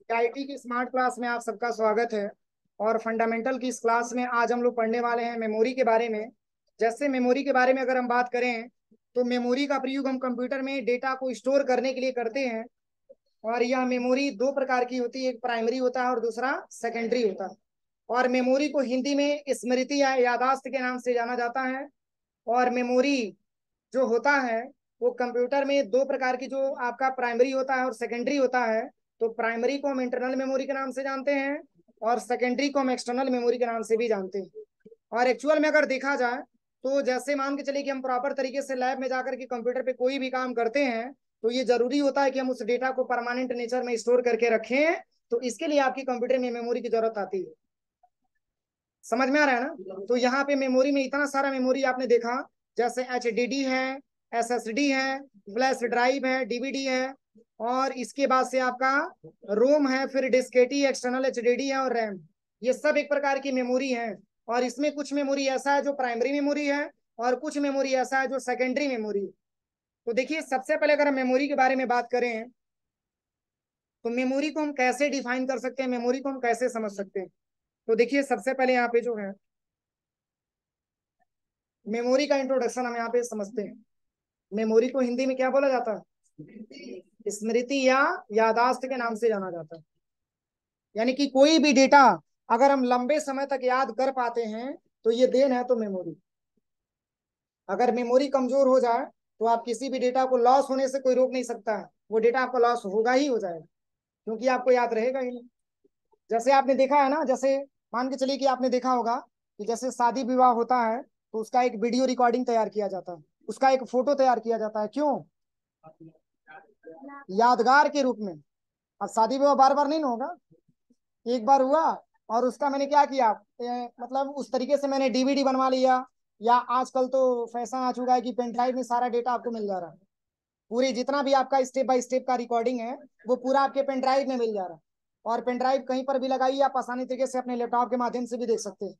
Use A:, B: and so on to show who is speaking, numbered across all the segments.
A: IT की smart class में आप सबका स्वागत है। और फंडामेंटल की इस क्लास में आज हम लोग पढ़ने वाले हैं मेमोरी के बारे में। जैसे मेमोरी के बारे में अगर हम बात करें तो मेमोरी का प्रयोग हम कंप्यूटर में डेटा को स्टोर करने के लिए करते हैं। और यह मेमोरी दो प्रकार की होती है, एक प्राइमरी होता है और दूसरा सेकेंडरी होता है। और मेमोरी को हिंदी में स्मृति या यादाश्त के नाम से जाना जाता है। और मेमोरी जो होता है वो कंप्यूटर में दो प्रकार की, जो आपका प्राइमरी होता है और सेकेंडरी होता है। तो प्राइमरी को हम इंटरनल मेमोरी के नाम से जानते हैं और सेकेंडरी को हम एक्सटर्नल मेमोरी के नाम से भी जानते हैं। और एक्चुअल में अगर देखा जाए तो जैसे मान के चलिए कि हम प्रॉपर तरीके से लैब में जाकर के कंप्यूटर पे कोई भी काम करते हैं तो ये जरूरी होता है कि हम उस डेटा को परमानेंट नेचर में स्टोर करके रखें। तो इसके लिए आपकी कंप्यूटर में मेमोरी की जरूरत आती है। समझ में आ रहा है ना? तो यहाँ पे मेमोरी में इतना सारा मेमोरी आपने देखा, जैसे HDD है, SSD है, फ्लैश ड्राइव है, DVD है, और इसके बाद से आपका रोम है, फिर डिस्केटी, एक्सटर्नल HDD है और रैम। ये सब एक प्रकार की मेमोरी है। और इसमें कुछ मेमोरी ऐसा है जो प्राइमरी मेमोरी है और कुछ मेमोरी ऐसा है जो सेकेंडरी मेमोरी है। तो देखिए, सबसे पहले अगर हम मेमोरी के बारे में बात करें तो मेमोरी को हम कैसे डिफाइन कर सकते हैं, मेमोरी को हम कैसे समझ सकते हैं। तो देखिए, सबसे पहले यहाँ पे जो है मेमोरी का इंट्रोडक्शन हम यहाँ पे समझते हैं। मेमोरी को हिंदी में क्या बोला जाता है? स्मृति या यादाश्त के नाम से जाना जाता है। यानी कि कोई भी डेटा अगर हम लंबे समय तक याद कर पाते हैं तो ये देन है तो मेमोरी। अगर मेमोरी कमजोर हो जाए तो आप किसी भी डेटा को लॉस होने से कोई रोक नहीं सकता है, वो डेटा आपका लॉस होगा ही हो जाएगा, क्योंकि आपको याद रहेगा ही नहीं। जैसे आपने देखा है ना, जैसे मान के चलिए कि आपने देखा होगा कि जैसे शादी विवाह होता है तो उसका एक वीडियो रिकॉर्डिंग तैयार किया जाता है, उसका एक फोटो तैयार किया जाता है। क्यों? यादगार के रूप में। अब शादी विवाह बार बार नहीं ना होगा, एक बार हुआ और उसका मैंने क्या किया, मतलब उस तरीके से मैंने DVD बनवा लिया। या आजकल तो फैशन आ चुका है कि पेन ड्राइव में सारा डेटा आपको मिल जा रहा है। पूरी जितना भी आपका स्टेप बाय स्टेप का रिकॉर्डिंग है वो पूरा आपके पेन ड्राइव में मिल जा रहा है। और पेन ड्राइव कहीं पर भी लगाइए, आप आसानी तरीके से अपने लैपटॉप के माध्यम से भी देख सकते हैं।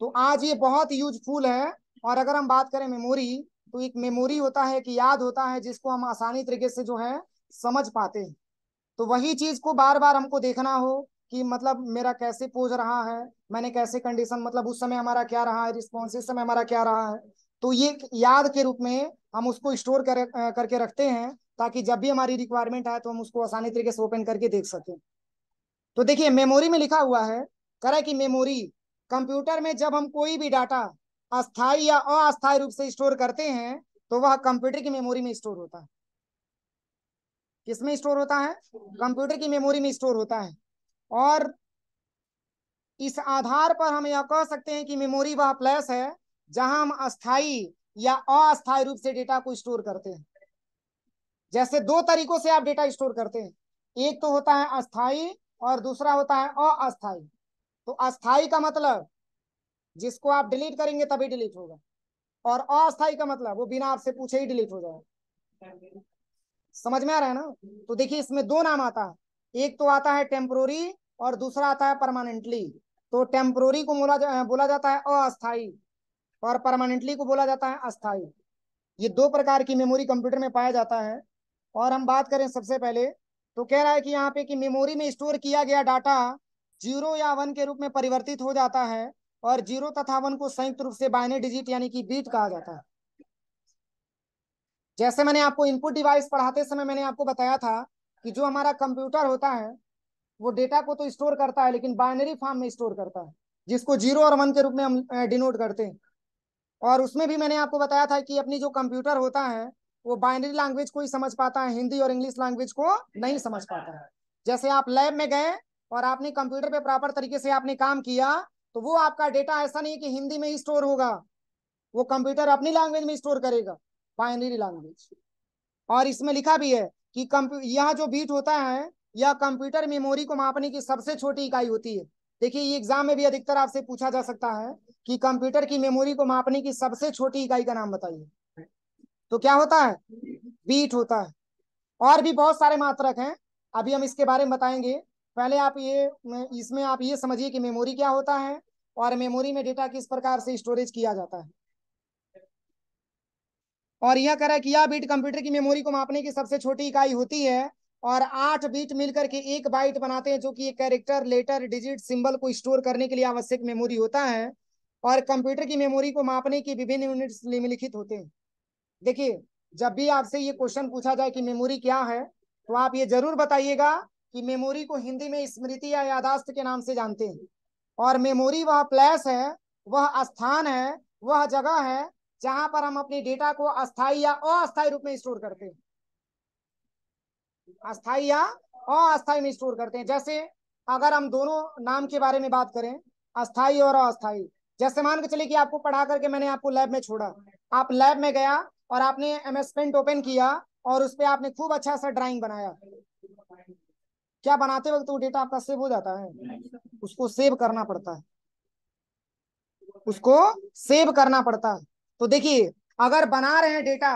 A: तो आज ये बहुत यूजफुल है। और अगर हम बात करें मेमोरी, तो एक मेमोरी होता है कि याद होता है जिसको हम आसानी तरीके से जो है समझ पाते हैं। तो वही चीज को बार बार हमको देखना हो कि मतलब मेरा कैसे पोज रहा है, मैंने कैसे कंडीशन, मतलब उस समय हमारा क्या रहा है रिस्पॉन्स, इस समय हमारा क्या रहा है। तो ये याद के रूप में हम उसको स्टोर करके रखते हैं, ताकि जब भी हमारी रिक्वायरमेंट आए तो हम उसको आसानी तरीके से ओपन करके देख सकें। तो देखिए, मेमोरी में लिखा हुआ है, कह रहा है कि मेमोरी कंप्यूटर में जब हम कोई भी डाटा अस्थाई या अस्थायी रूप से स्टोर करते हैं तो वह कंप्यूटर की मेमोरी में स्टोर होता है। किसमें स्टोर होता है? कंप्यूटर की मेमोरी में स्टोर होता है। और इस आधार पर हम यह कह सकते हैं कि मेमोरी वह प्लेस है जहां हम अस्थाई या अस्थायी रूप से डेटा को स्टोर करते हैं। जैसे दो तरीकों से आप डेटा स्टोर करते हैं, एक तो होता है अस्थाई और दूसरा होता है अस्थाई। तो अस्थाई का मतलब जिसको आप डिलीट करेंगे तभी डिलीट होगा, और अस्थाई का मतलब वो बिना आपसे पूछे ही डिलीट हो जाएगा। समझ में आ रहा है ना? तो देखिए, इसमें दो नाम आता है, एक तो आता है टेम्पोरी और दूसरा आता है परमानेंटली। तो टेम्पोरी को बोला जाता है अस्थाई और परमानेंटली को बोला जाता है अस्थाई। ये दो प्रकार की मेमोरी कंप्यूटर में पाया जाता है। और हम बात करें सबसे पहले, तो कह रहा है कि यहाँ पे कि मेमोरी में स्टोर किया गया डाटा 0 या 1 के रूप में परिवर्तित हो जाता है, और 0 तथा 1 को संयुक्त रूप से बाइनरी डिजिट यानी कि बीट कहा जाता है। जैसे मैंने आपको इनपुट डिवाइस पढ़ाते समय मैंने आपको बताया था कि जो हमारा कंप्यूटर होता है वो डेटा को तो स्टोर करता है लेकिन बाइनरी फॉर्म में स्टोर करता है, जिसको 0 और 1 के रूप में हम डिनोट करते हैं। और उसमें भी मैंने आपको बताया था कि अपनी जो कंप्यूटर होता है वो बाइनरी लैंग्वेज को ही समझ पाता है, हिंदी और इंग्लिश लैंग्वेज को नहीं समझ पाता है। जैसे आप लैब में गए और आपने कंप्यूटर पे प्रॉपर तरीके से आपने काम किया तो वो आपका डेटा ऐसा नहीं है कि हिंदी में ही स्टोर होगा, वो कंप्यूटर अपनी लैंग्वेज में स्टोर करेगा, बाइनरी लैंग्वेज। और इसमें लिखा भी है कि यह जो बीट होता है यह कंप्यूटर मेमोरी को मापने की सबसे छोटी इकाई होती है। देखिए, ये एग्जाम में भी अधिकतर आपसे पूछा जा सकता है कि कंप्यूटर की मेमोरी को मापने की सबसे छोटी इकाई का नाम बताइए। तो क्या होता है? बीट होता है। और भी बहुत सारे मात्रक हैं, अभी हम इसके बारे में बताएंगे। पहले आप ये इसमें आप ये समझिए कि मेमोरी क्या होता है और मेमोरी में डेटा किस प्रकार से स्टोरेज किया जाता है। और यह कह रहा है कि यह बिट कंप्यूटर की मेमोरी को मापने की सबसे छोटी इकाई होती है और 8 बिट मिलकर के 1 बाइट बनाते हैं, जो कि एक कैरेक्टर, लेटर, डिजिट, सिंबल को स्टोर करने के लिए आवश्यक मेमोरी होता है। और कंप्यूटर की मेमोरी को मापने की विभिन्न यूनिट्स निम्नलिखित होते हैं। देखिए, जब भी आपसे ये क्वेश्चन पूछा जाए कि मेमोरी क्या है, तो आप ये जरूर बताइएगा कि मेमोरी को हिंदी में स्मृति या यादाश्त के नाम से जानते हैं। और मेमोरी वह प्लेस है, वह स्थान है, वह जगह है जहां पर हम अपने डेटा को अस्थायी या अस्थायी रूप में स्टोर करते हैं। अस्थायी या अस्थायी में स्टोर करते हैं। जैसे अगर हम दोनों नाम के बारे में बात करें, अस्थायी और अस्थायी, जैसे मान के चलिए कि आपको पढ़ा करके मैंने आपको लैब में छोड़ा, आप लैब में गया और आपने MS पेंट ओपन किया और उस पर आपने खूब अच्छा सा ड्राइंग बनाया। क्या बनाते वक्त वो डेटा आपका सेव हो जाता है? उसको सेव करना पड़ता है, उसको सेव करना पड़ता है। तो देखिए, अगर बना रहे हैं डेटा,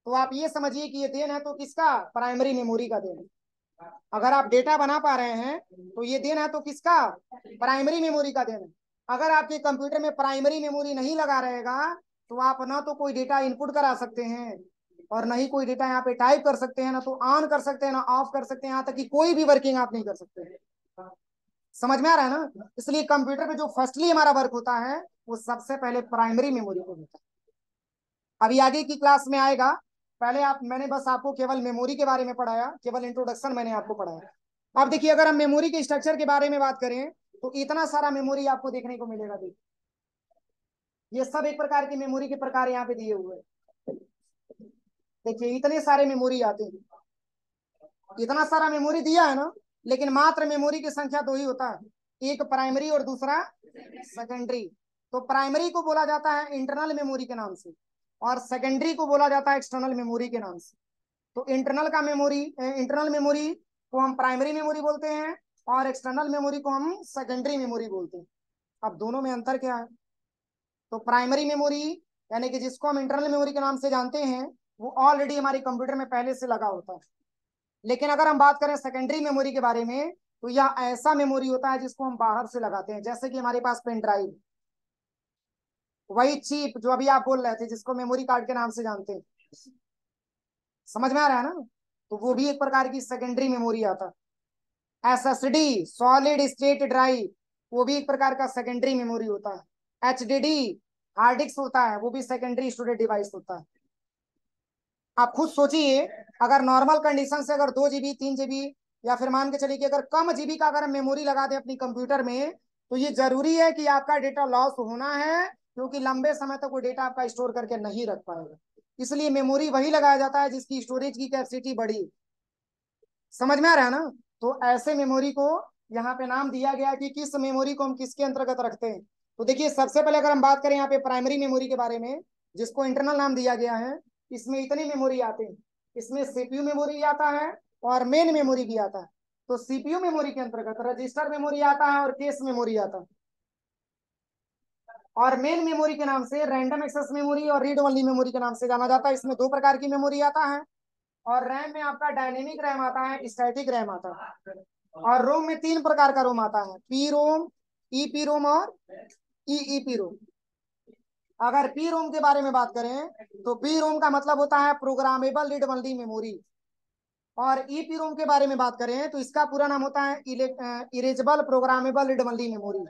A: तो आप ये समझिए कि ये देन है तो किसका? प्राइमरी मेमोरी का देन है। अगर आप डेटा बना पा रहे हैं तो ये देन है तो किसका? प्राइमरी मेमोरी का देन है। अगर आपके कंप्यूटर में प्राइमरी मेमोरी नहीं लगा रहेगा, तो आप ना तो कोई डेटा इनपुट करा सकते हैं और ना ही कोई डेटा यहाँ पे टाइप कर सकते हैं, ना तो ऑन कर सकते हैं, ना ऑफ कर सकते हैं, यहाँ तक कि कोई भी वर्किंग आप नहीं कर सकते हैं। समझ में आ रहा है ना? इसलिए कंप्यूटर पे जो फर्स्टली हमारा वर्क होता है, वो सबसे पहले प्राइमरी मेमोरी को होता है। अभी आगे की क्लास में आएगा। पहले मैंने बस आपको केवल मेमोरी के बारे में पढ़ाया, केवल इंट्रोडक्शन मैंने आपको पढ़ाया। अब देखिए, अगर हम मेमोरी के स्ट्रक्चर के बारे में बात करें, तो इतना सारा मेमोरी आपको देखने को मिलेगा। देखिए, ये सब एक प्रकार की मेमोरी के प्रकार यहाँ पे दिए हुए हैं। देखिए, इतने सारे मेमोरी आते हैं, इतना सारा मेमोरी दिया है ना, लेकिन मात्र मेमोरी की संख्या 2 ही होता है, एक प्राइमरी और दूसरा सेकेंडरी। तो प्राइमरी को बोला जाता है इंटरनल मेमोरी के नाम से, और सेकेंडरी को बोला जाता है एक्सटर्नल मेमोरी के नाम से। तो इंटरनल मेमोरी को हम प्राइमरी मेमोरी बोलते हैं और एक्सटर्नल मेमोरी को हम सेकेंडरी मेमोरी बोलते हैं। अब दोनों में अंतर क्या है? तो प्राइमरी मेमोरी, यानी कि जिसको हम इंटरनल मेमोरी के नाम से जानते हैं, वो ऑलरेडी हमारे कंप्यूटर में पहले से लगा होता है। लेकिन अगर हम बात करें सेकेंडरी मेमोरी के बारे में, तो यह ऐसा मेमोरी होता है जिसको हम बाहर से लगाते हैं। जैसे कि हमारे पास पेन ड्राइव, वही चिप जो अभी आप बोल रहे थे, जिसको मेमोरी कार्ड के नाम से जानते हैं। समझ में आ रहा है ना? तो वो भी एक प्रकार की सेकेंडरी मेमोरी आता है। SSD, सॉलिड स्टेट ड्राइव, वो भी एक प्रकार का सेकेंडरी मेमोरी होता है। HDD, हार्ड डिस्क होता है, वो भी सेकेंडरी स्टोरेज डिवाइस होता है। आप खुद सोचिए, अगर नॉर्मल कंडीशन से अगर 2 GB 3 GB, या फिर मान के चलिए कि अगर कम जीबी का अगर हम मेमोरी लगा दें अपनी कंप्यूटर में, तो ये जरूरी है कि आपका डेटा लॉस होना है, क्योंकि लंबे समय तक वो डेटा आपका स्टोर करके नहीं रख पाएगा। इसलिए मेमोरी वही लगाया जाता है जिसकी स्टोरेज की कैपेसिटी बड़ी। समझ में आ रहा है ना? तो ऐसे मेमोरी को यहाँ पे नाम दिया गया कि किस मेमोरी को हम किसके अंतर्गत रखते हैं। तो देखिए, सबसे पहले अगर हम बात करें यहाँ पे प्राइमरी मेमोरी के बारे में, जिसको इंटरनल नाम दिया गया है, इसमें इतनी मेमोरी आते हैं। इसमें CPU मेमोरी आता है और मेन मेमोरी भी आता है। तो CPU मेमोरी के अंतर्गत रजिस्टर मेमोरी आता है और केस मेमोरी आता है। और मेन मेमोरी के नाम से रैंडम एक्सेस मेमोरी और रीड ओनली मेमोरी के नाम से जाना जाता है। इसमें 2 प्रकार की मेमोरी आता है। और रैम में आपका डायनेमिक रैम आता है, स्टैटिक रैम आता है। और रोम में 3 प्रकार का रोम आता है, पी रोम, EP रोम और EEP रोम। अगर पी रोम के बारे में बात करें, तो पी रोम का मतलब होता है प्रोग्रामेबल रीड ओनली मेमोरी। और EP रोम के बारे में बात करें, तो इसका पूरा नाम होता है erasable programmable read only memory.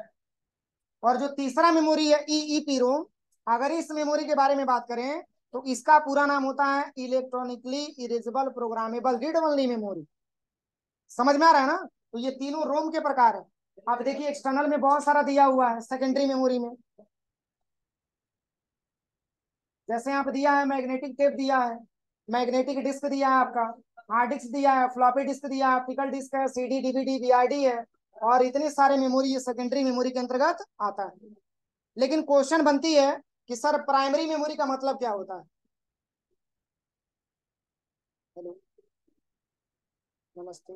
A: और जो तीसरा मेमोरी है EEP रोम, अगर इस मेमोरी के बारे में बात करें, तो इसका पूरा नाम होता है electronically erasable programmable read only memory. समझ में आ रहा है ना? तो ये तीनों रोम के प्रकार है। अब देखिए, एक्सटर्नल में बहुत सारा दिया हुआ है सेकेंडरी मेमोरी में। जैसे यहाँ पे दिया है मैग्नेटिक टेप दिया है, मैग्नेटिक डिस्क दिया है आपका, हार्ड डिस्क दिया है, फ्लॉपी डिस्क दिया है, ऑप्टिकल डिस्क है, CD DVD VRD है। और इतने सारे मेमोरी ये सेकेंडरी मेमोरी के अंतर्गत आता है। लेकिन क्वेश्चन बनती है कि सर प्राइमरी मेमोरी का मतलब क्या होता है? हेलो, नमस्ते।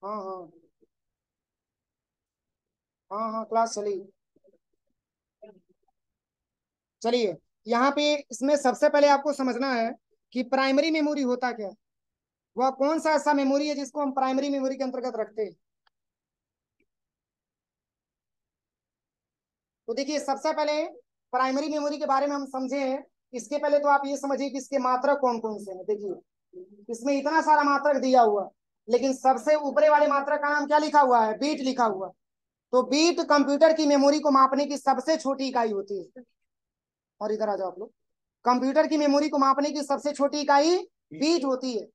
A: हाँ हाँ, हाँ हाँ, क्लास चली। चलिए, यहाँ पे इसमें सबसे पहले आपको समझना है कि प्राइमरी मेमोरी होता क्या है। वह कौन सा ऐसा मेमोरी है जिसको हम प्राइमरी मेमोरी के अंतर्गत रखते हैं। तो देखिए, सबसे पहले प्राइमरी मेमोरी के बारे में हम समझे, इसके पहले तो आप ये समझिए कि इसके मात्रक कौन कौन से हैं। देखिए इसमें इतना सारा मात्रक दिया हुआ, लेकिन सबसे ऊपरे वाले मात्रक का नाम क्या लिखा हुआ है? बीट लिखा हुआ। तो बीट कंप्यूटर की मेमोरी को मापने की सबसे छोटी इकाई होती है। और इधर आ जाओ आप लोग, कंप्यूटर की मेमोरी को मापने की सबसे छोटी इकाई बीट होती है।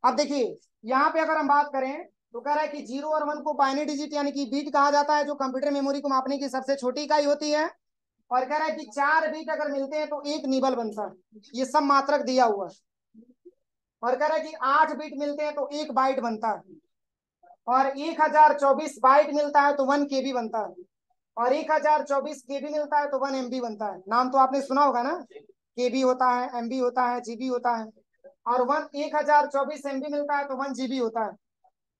A: अब देखिए यहाँ पे अगर हम बात करें तो कह रहा है कि 0 और 1 को बाइनरी डिजिट यानी कि बीट कहा जाता है, जो कंप्यूटर मेमोरी को मापने की सबसे छोटी इकाई होती है। और कह रहा है कि 4 बीट अगर मिलते हैं तो एक निबल बनता है। ये सब मात्रक दिया हुआ है। और कह रहा है कि 8 बीट मिलते हैं तो एक बाइट बनता है। और 1024 बाइट मिलता है तो 1 KB बनता है। और 1024 KB मिलता है तो 1 MB बनता है। नाम तो आपने सुना होगा ना, KB होता है, MB होता है, GB होता है। और 1024 MB मिलता है तो 1 GB होता है।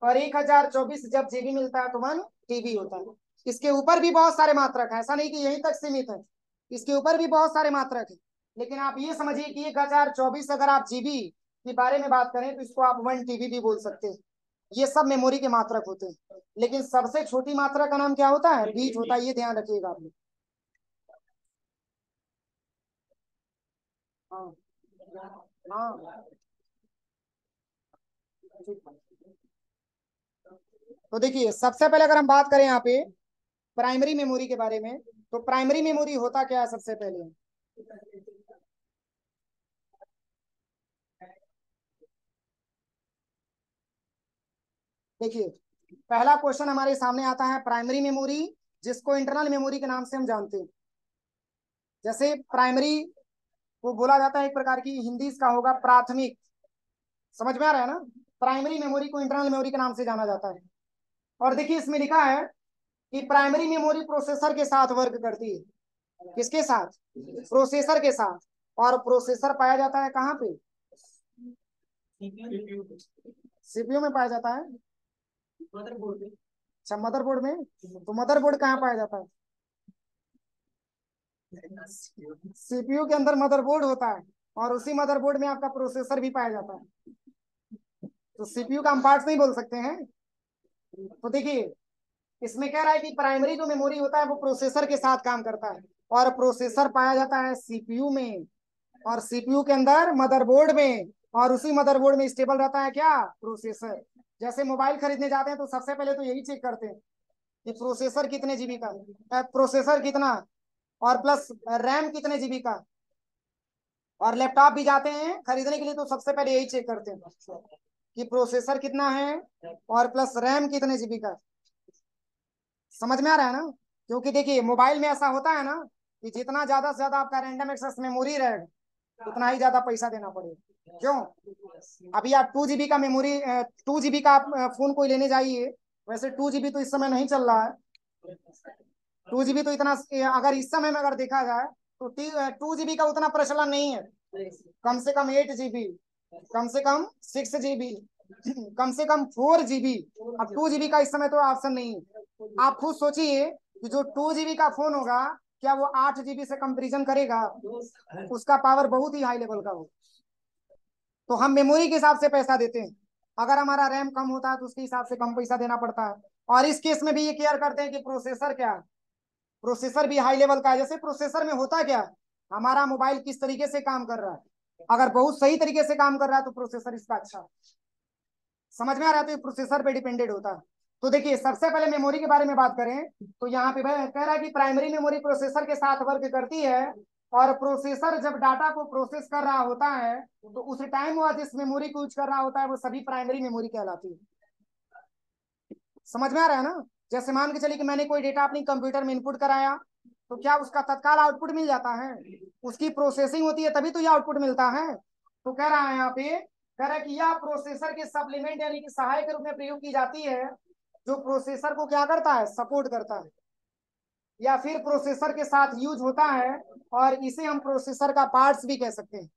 A: और 1024 जब GB मिलता है तो 1 TB होता है। इसके ऊपर भी बहुत सारे मात्रक हैं, ऐसा नहीं कि यहीं तक सीमित है, इसके ऊपर भी बहुत सारे मात्रक हैं। लेकिन आप ये समझिए कि 1024 अगर आप GB के बारे में बात करें तो इसको आप 1 TB भी बोल सकते हैं। ये सब मेमोरी के मात्रक होते हैं, लेकिन सबसे छोटी मात्रा का नाम क्या होता है? बीट होता है। ये ध्यान रखिएगा आप लोग। हाँ हाँ। तो देखिए सबसे पहले अगर हम बात करें यहाँ पे प्राइमरी मेमोरी के बारे में, तो प्राइमरी मेमोरी होता क्या है सबसे पहले? देखिए पहला क्वेश्चन हमारे सामने आता है प्राइमरी मेमोरी, जिसको इंटरनल मेमोरी के नाम से हम जानते हैं। जैसे प्राइमरी को बोला जाता है एक प्रकार की, हिंदी इसका होगा प्राथमिक। समझ में आ रहा है ना? प्राइमरी मेमोरी को इंटरनल मेमोरी के नाम से जाना जाता है। और देखिए इसमें लिखा है कि प्राइमरी मेमोरी प्रोसेसर के साथ वर्क करती है। किसके साथ? प्रोसेसर के साथ। और प्रोसेसर पाया जाता है कहाँ पे? सीपीयू में पाया जाता है। अच्छा मदरबोर्ड में? तो मदरबोर्ड कहाँ पाया जाता है? सीपीयू के अंदर मदरबोर्ड होता है, और उसी मदरबोर्ड में आपका प्रोसेसर भी पाया जाता है। तो सीपीयू का हम पार्ट्स नहीं बोल सकते हैं। तो देखिए इसमें कह रहा है कि प्राइमरी जो मेमोरी होता है वो प्रोसेसर के साथ काम करता है, और प्रोसेसर पाया जाता है सीपीयू में, और सीपीयू के अंदर मदरबोर्ड में, और उसी मदरबोर्ड में स्टेबल रहता है क्या? प्रोसेसर। जैसे मोबाइल खरीदने जाते हैं तो सबसे पहले तो यही चेक करते हैं कि प्रोसेसर कितने जीबी का, प्रोसेसर कितना, और प्लस रैम कितने जीबी का। और लैपटॉप भी जाते हैं खरीदने के लिए तो सबसे पहले यही चेक करते हैं कि प्रोसेसर कितना है और प्लस रैम कितने जीबी का। समझ में आ रहा है ना? क्योंकि देखिए मोबाइल में ऐसा होता है ना कि जितना ज्यादा से ज्यादा आपका रैंडम एक्सेस मेमोरी रहेगा उतना ही ज्यादा पैसा देना पड़ेगा। क्यों? अभी आप 2 GB का मेमोरी, 2 GB का आप फोन कोई लेने जाइए, वैसे 2 GB तो इस समय नहीं चल रहा है। 2 GB तो इतना, अगर इस समय में अगर देखा जाए तो 2 GB का उतना प्रचलन नहीं है। कम से कम 8 GB, कम से कम 6 GB, कम से कम 4 GB। अब 2 GB का इस समय तो ऑप्शन नहीं है। आप खुद सोचिए कि जो 2 GB का फोन होगा क्या वो 8 GB से कंपेरिजन करेगा? उसका पावर बहुत ही हाई लेवल का हो। तो हम मेमोरी के हिसाब से पैसा देते हैं। अगर हमारा रैम कम होता है तो उसके हिसाब से कम पैसा देना पड़ता है। और इस केस में भी ये केयर करते हैं कि प्रोसेसर क्या है, प्रोसेसर भी हाई लेवल का है। जैसे प्रोसेसर में होता क्या है, हमारा मोबाइल किस तरीके से काम कर रहा है, अगर बहुत सही तरीके से काम कर रहा है तो प्रोसेसर इसका अच्छा है। समझ में आ रहा है? तो ये प्रोसेसर पे डिपेंडेड होता है। तो देखिए सबसे पहले मेमोरी के बारे में बात करें तो यहाँ पे कह रहा है कि प्राइमरी मेमोरी प्रोसेसर के साथ वर्क करती है, और प्रोसेसर जब डाटा को प्रोसेस कर रहा होता है तो उस टाइम वह जिस मेमोरी को यूज कर रहा होता है वो सभी प्राइमरी मेमोरी कहलाती है। समझ में आ रहा है ना? जैसे मान के चलिए कि मैंने कोई डेटा अपनी कंप्यूटर में इनपुट कराया, तो क्या उसका तत्काल आउटपुट मिल जाता है? उसकी प्रोसेसिंग होती है तभी तो ये आउटपुट मिलता है। तो कह रहा है यहाँ पे, कह रहा है कि यह प्रोसेसर के सप्लीमेंट यानी कि सहायक के रूप में प्रयोग की जाती है, जो प्रोसेसर को क्या करता है? सपोर्ट करता है, या फिर प्रोसेसर के साथ यूज होता है। और इसे हम प्रोसेसर का पार्ट्स भी कह सकते हैं।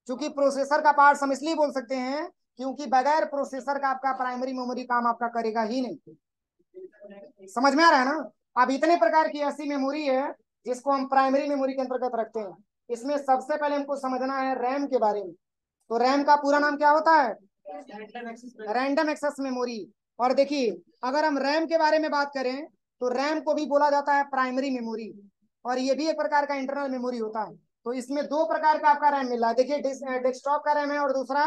A: क्योंकि प्रोसेसर का पार्ट्स हम इसलिए बोल सकते हैं क्योंकि बगैर प्रोसेसर का आपका प्राइमरी मेमोरी काम आपका करेगा ही नहीं। समझ में आ रहा है ना? अब इतने प्रकार की ऐसी मेमोरी है जिसको हम प्राइमरी मेमोरी के अंतर्गत रखते हैं। इसमें सबसे पहले हमको समझना है रैम के बारे में। तो रैम का पूरा नाम क्या होता है? Random access memory. और देखिए अगर हम रैम के बारे में बात करें तो रैम को भी बोला जाता है प्राइमरी मेमोरी, और ये भी एक प्रकार का इंटरनल मेमोरी होता है। तो इसमें दो प्रकार का आपका रैम मिल रहा है। देखिए डेस्कटॉप का रैम है और दूसरा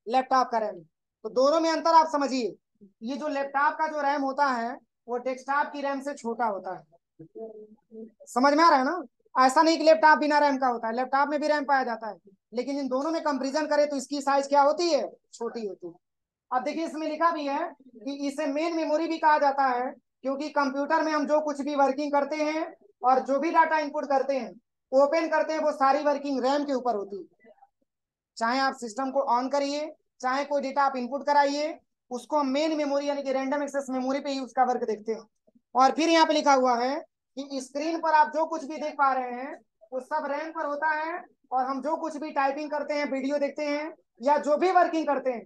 A: लैपटॉप का रैम। तो दोनों में अंतर आप समझिए। ये जो लैपटॉप का जो रैम होता है वो डेस्कटॉप की रैम से छोटा होता है। समझ में आ रहा है ना? ऐसा नहीं कि लैपटॉप बिना रैम का होता है, लैपटॉप में भी रैम पाया जाता है, लेकिन इन दोनों में कंपैरिजन करें तो इसकी साइज क्या होती है? छोटी होती है। अब देखिए इसमें लिखा भी है कि इसे मेन मेमोरी भी कहा जाता है, क्योंकि कंप्यूटर में हम जो कुछ भी वर्किंग करते हैं और जो भी डाटा इनपुट करते हैं, ओपन करते हैं, वो सारी वर्किंग रैम के ऊपर होती है। चाहे आप सिस्टम को ऑन करिए, चाहे कोई डेटा आप इनपुट कराइए, उसको हम मेन मेमोरी यानी कि रैंडम एक्सेस मेमोरी पे ही उसका वर्क देखते हैं। और फिर यहाँ पे लिखा हुआ है कि स्क्रीन पर आप जो कुछ भी देख पा रहे हैं वो सब रैम पर होता है, और हम जो कुछ भी टाइपिंग करते हैं, वीडियो देखते हैं, या जो भी वर्किंग करते हैं,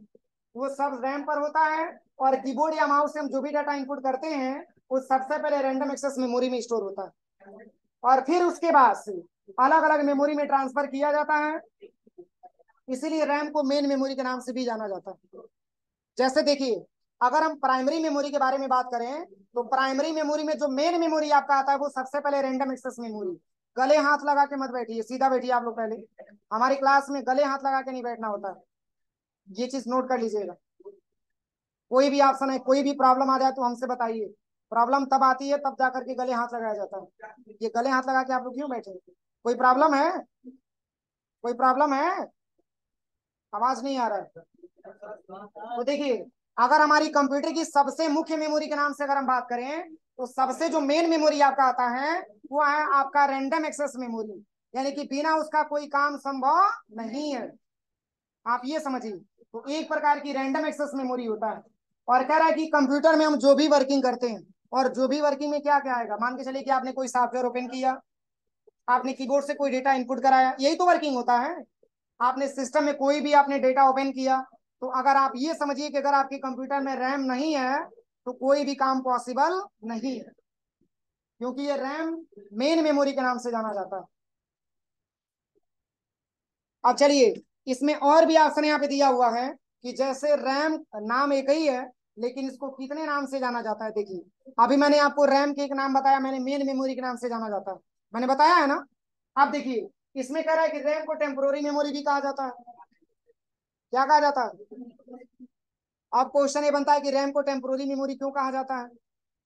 A: वो सब रैम पर होता है। और कीबोर्ड या माउस से हम जो भी डाटा इनपुट करते हैं वो सबसे पहले रैंडम एक्सेस मेमोरी में स्टोर होता है, और फिर उसके बाद से अलग अलग मेमोरी में ट्रांसफर किया जाता है। इसीलिए रैम को मेन मेमोरी के नाम से भी जाना जाता है। जैसे देखिए, अगर हम प्राइमरी मेमोरी के बारे में बात करें तो प्राइमरी मेमोरी में जो मेन मेमोरी आपका आता है वो सबसे पहले रैंडम एक्सेस मेमोरी। गले हाथ लगा के मत बैठिए, सीधा बैठिए आप लोग। पहले हमारी क्लास में गले हाथ लगा के नहीं बैठना होता है, ये चीज नोट कर लीजिएगा। कोई भी ऑप्शन है, कोई भी प्रॉब्लम आ जाए तो हमसे बताइए। प्रॉब्लम तब आती है तब जाकर के गले हाथ लगाया जाता है। ये गले हाथ लगा के आप लोग क्यों बैठे? कोई प्रॉब्लम है? कोई प्रॉब्लम है? आवाज नहीं आ रहा है। तो देखिए, अगर हमारी कंप्यूटर की सबसे मुख्य मेमोरी के नाम से अगर हम बात करें तो सबसे जो मेन मेमोरी आपका आता है वो है आपका रैंडम एक्सेस मेमोरी, यानी कि बिना उसका कोई काम संभव नहीं है। आप ये समझिए। तो एक प्रकार की रैंडम एक्सेस मेमोरी होता है। और कह रहा है कि कंप्यूटर में हम जो भी वर्किंग करते हैं, और जो भी वर्किंग में क्या क्या आएगा, मान के चलिए कि आपने कोई सॉफ्टवेयर ओपन किया, आपने कीबोर्ड से कोई डेटा इनपुट कराया, यही तो वर्किंग होता है। आपने सिस्टम में कोई भी आपने डेटा ओपन किया, तो अगर आप ये समझिए कि अगर आपके कंप्यूटर में रैम नहीं है तो कोई भी काम पॉसिबल नहीं है, क्योंकि ये रैम मेन मेमोरी के नाम से जाना जाता है। अब चलिए, इसमें और भी ऑप्शन यहाँ पे दिया हुआ है कि जैसे रैम नाम एक ही है लेकिन इसको कितने नाम से जाना जाता है। देखिए, अभी मैंने आपको रैम के एक नाम बताया, मैंने मेन मेमोरी के नाम से जाना जाता है, मैंने बताया है ना। अब देखिए, इसमें कह रहा है कि रैम को टेम्पोररी मेमोरी भी कहा जाता है। क्या कहा जाता है? अब क्वेश्चन ये बनता है कि रैम को टेम्पोररी मेमोरी क्यों कहा जाता है।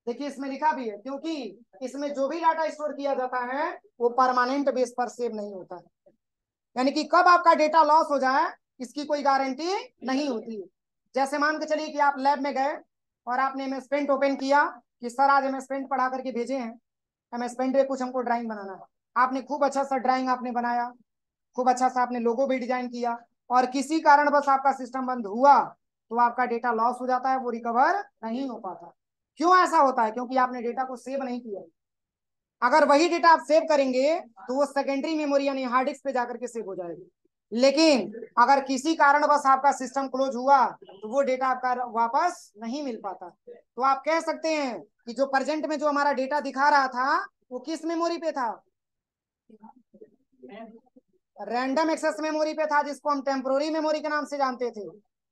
A: देखिए, इसमें लिखा भी है क्योंकि इसमें जो भी डाटा स्टोर किया जाता है वो परमानेंट बेस पर सेव नहीं होता है, यानी कि कब आपका डेटा लॉस हो जाए इसकी कोई गारंटी नहीं होती है। जैसे मान के चलिए कि आप लैब में गए और आपने एमएस पेंट ओपन किया कि सर आज एमएस पेंट पढ़ा करके भेजे हैं, एमएस पेंट पे कुछ हमको ड्राइंग बनाना है। आपने खूब अच्छा सा ड्राइंग आपने बनाया, खूब अच्छा सा आपने लोगो भी डिजाइन किया, और किसी कारण बस आपका सिस्टम बंद हुआ तो आपका डेटा लॉस हो जाता है, वो रिकवर नहीं हो पाता। क्यों ऐसा होता है? क्योंकि आपने डेटा को सेव नहीं किया। अगर वही डेटा आप सेव करेंगे तो वो सेकेंडरी मेमोरी यानी हार्ड डिस्क पे जाकर के सेव हो जाएगी। लेकिन अगर किसी कारण बस आपका सिस्टम क्लोज हुआ तो वो डेटा आपका वापस नहीं मिल पाता। तो आप कह सकते हैं कि जो प्रेजेंट में जो हमारा डेटा दिखा रहा था वो किस मेमोरी पे था? रैंडम एक्सेस मेमोरी पे था, जिसको हम टेम्पोररी मेमोरी के नाम से जानते थे।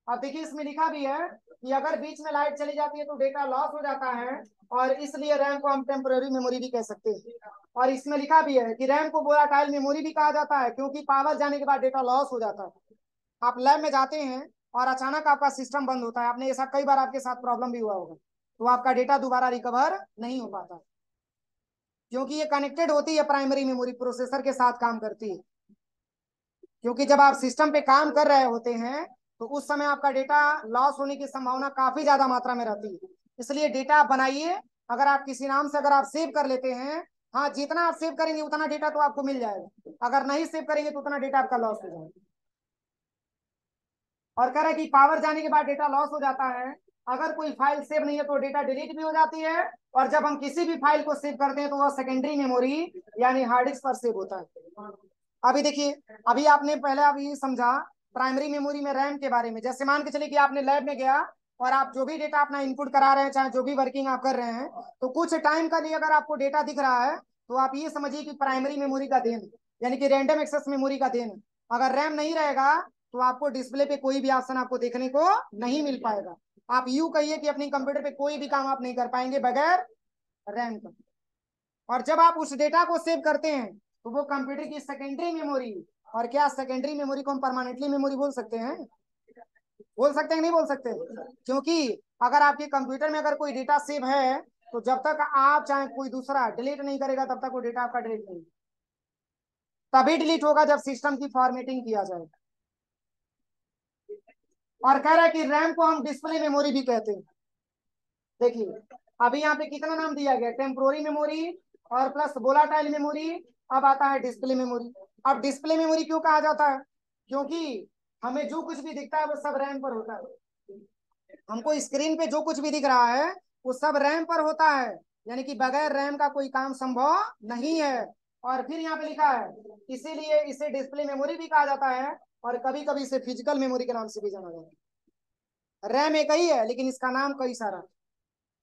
A: अब देखिए, इसमें लिखा भी है कि अगर बीच में लाइट चली जाती है तो डेटा लॉस हो जाता है, और इसलिए रैम को हम टेम्पोररी मेमोरी भी कह सकते हैं। और इसमें लिखा भी है कि रैम को वोलाटाइल मेमोरी भी कहा जाता है, क्योंकि पावर जाने के बाद डेटा लॉस हो जाता है। आप लैब में जाते हैं और अचानक आपका सिस्टम बंद होता है, आपने ऐसा कई बार आपके साथ प्रॉब्लम भी हुआ होगा, तो आपका डेटा दोबारा रिकवर नहीं हो पाता, क्योंकि ये कनेक्टेड होती है प्राइमरी मेमोरी, प्रोसेसर के साथ काम करती है। क्योंकि जब आप सिस्टम पे काम कर रहे होते हैं तो उस समय आपका डेटा लॉस होने की संभावना काफी ज्यादा मात्रा में रहती है। इसलिए डेटा आप बनाइए, अगर आप किसी नाम से अगर आप सेव कर लेते हैं, हाँ जितना आप सेव करेंगे उतना डेटा तो आपको मिल जाएगा, अगर नहीं सेव करेंगे तो उतना डेटा आपका लॉस हो जाएगा। और कह रहा है कि पावर जाने के बाद डेटा लॉस हो जाता है, अगर कोई फाइल सेव नहीं है तो डेटा डिलीट भी हो जाती है, और जब हम किसी भी फाइल को सेव करते हैं तो वह सेकेंडरी मेमोरी यानी हार्ड डिस्क पर सेव होता है। अभी देखिए, अभी आपने पहले अभी समझा प्राइमरी मेमोरी में रैम के बारे में। जैसे मान के चलिए कि आपने लैब में गया और आप जो भी डेटा अपना इनपुट करा रहे हैं, चाहे जो भी वर्किंग आप कर रहे हैं, तो कुछ टाइम का लिए अगर आपको डेटा दिख रहा है तो आप ये समझिए कि प्राइमरी मेमोरी का देन, यानी कि रैंडम एक्सेस मेमोरी का देन। अगर रैम नहीं रहेगा तो आपको डिस्प्ले पे कोई भी ऑप्शन आपको देखने को नहीं मिल पाएगा। आप यूं कहिए कि अपनी कंप्यूटर पे कोई भी काम आप नहीं कर पाएंगे बगैर रैम का। और जब आप उस डेटा को सेव करते हैं तो वो कंप्यूटर की सेकेंडरी मेमोरी। और क्या सेकेंडरी मेमोरी को हम परमानेंटली मेमोरी बोल सकते हैं? बोल सकते हैं नहीं बोल सकते? क्योंकि अगर आपके कंप्यूटर में अगर कोई डेटा सेव है तो जब तक आप चाहे कोई दूसरा डिलीट नहीं करेगा तब तक वो डेटा आपका डिलीट नहीं, तभी डिलीट होगा जब सिस्टम की फॉर्मेटिंग किया जाएगा। और कह रहा है कि रैम को हम डिस्प्ले मेमोरी भी कहते हैं। देखिए अभी यहाँ पे कितना नाम दिया गया, टेम्पोररी मेमोरी और प्लस वोलाटाइल मेमोरी। अब आता है डिस्प्ले मेमोरी। अब डिस्प्ले मेमोरी क्यों कहा जाता है? क्योंकि हमें जो कुछ भी दिखता है वो सब रैम पर होता है। हमको स्क्रीन पे जो कुछ भी दिख रहा है वो सब रैम पर होता है, यानी कि बगैर रैम का कोई काम संभव नहीं है। और फिर यहाँ पे लिखा है इसीलिए इसे डिस्प्ले मेमोरी भी कहा जाता है और कभी कभी इसे फिजिकल मेमोरी के नाम से भी जाना जाता है। रैम एक ही है लेकिन इसका नाम कई सारा।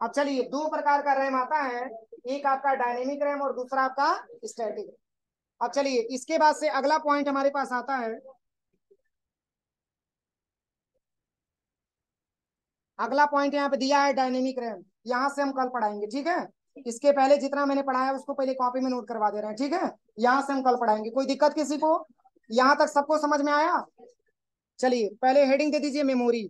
A: अब चलिए दो प्रकार का रैम आता है, एक आपका डायनेमिक रैम और दूसरा आपका स्टैटिक। अब चलिए इसके बाद से अगला पॉइंट हमारे पास आता है, अगला पॉइंट यहाँ पे दिया है डायनेमिक रैम। यहाँ से हम कल पढ़ाएंगे, ठीक है? इसके पहले जितना मैंने पढ़ाया उसको पहले कॉपी में नोट करवा दे रहे हैं, ठीक है? यहाँ से हम कल पढ़ाएंगे। कोई दिक्कत किसी को? यहाँ तक सबको समझ में आया? चलिए पहले हेडिंग दे दीजिए मेमोरी।